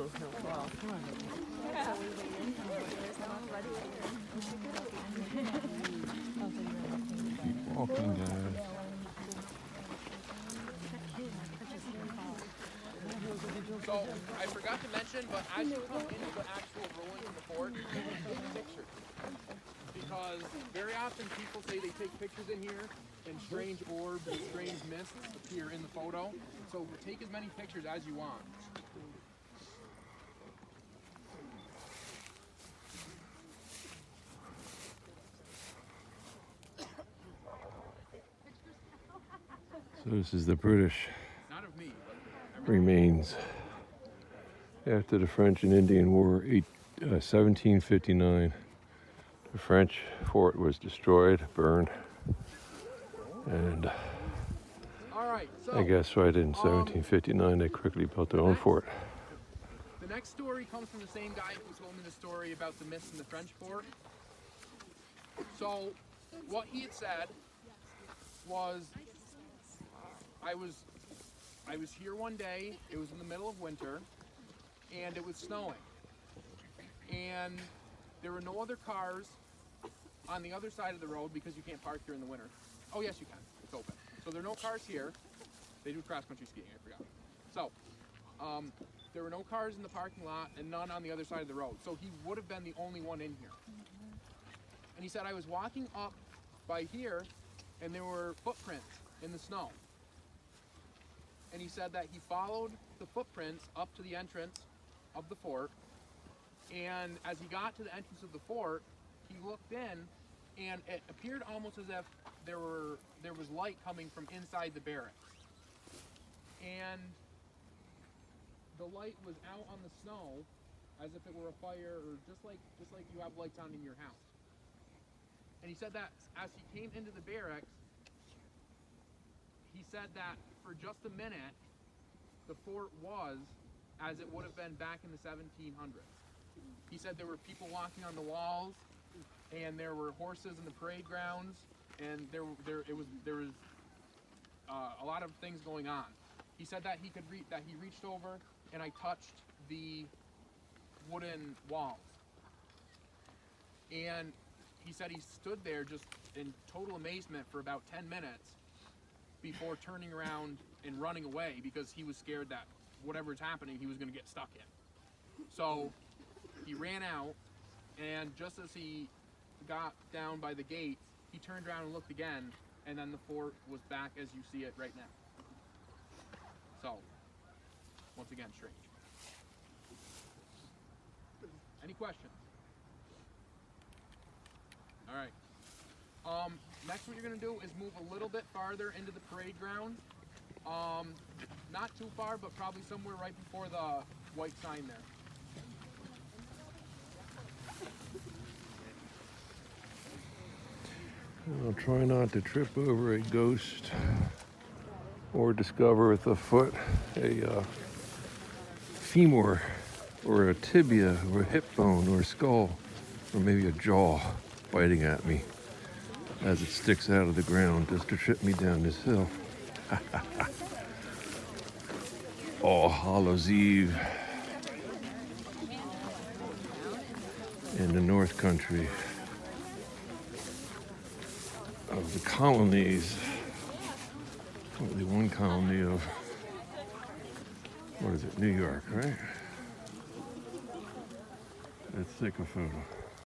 move, he'll fall. Come on. Keep walking, guys. So, I forgot to mention, but as you come into the actual ruins of the fort, take pictures. Because very often people say they take pictures in here, and strange orbs and strange mists appear in the photo. So take as many pictures as you want. So this is the British Not of me, but remains after the French and Indian War, 1759. The French fort was destroyed, burned, and all right, so I guess right in 1759 they quickly built their own fort. the next story comes from the same guy who told me the story about the mists in the French fort. So what he had said was, I was here one day, it was in the middle of winter, and it was snowing. And there were no other cars on the other side of the road because you can't park here in the winter. Oh yes you can, it's open. So there are no cars here. They do cross-country skiing, I forgot. So, there were no cars in the parking lot and none on the other side of the road. So he would have been the only one in here. And he said, I was walking up by here and there were footprints in the snow. And he said that he followed the footprints up to the entrance of the fort. And as he got to the entrance of the fort, he looked in and it appeared almost as if there was light coming from inside the barracks. And the light was out on the snow as if it were a fire, or just like you have lights on in your house. And he said that as he came into the barracks, he said that for just a minute, the fort was as it would have been back in the 1700s. He said there were people walking on the walls, and there were horses in the parade grounds, and there was a lot of things going on. He said that he reached over and I touched the wooden walls, and he said he stood there just in total amazement for about 10 minutes before turning around and running away because he was scared that whatever's happening he was going to get stuck in. So he ran out, and just as he got down by the gate, he turned around and looked again, and then the fort was back as you see it right now. So, once again, strange. Any questions? All right. Next what you're going to do is move a little bit farther into the parade ground. Not too far, but probably somewhere right before the white sign there. I'll try not to trip over a ghost or discover with a foot a femur or a tibia or a hip bone or a skull or maybe a jaw biting at me as it sticks out of the ground just to trip me down this hill. All Hallows Eve in the North Country of the colonies, only one colony of, what is it, New York, right? Let's take a photo.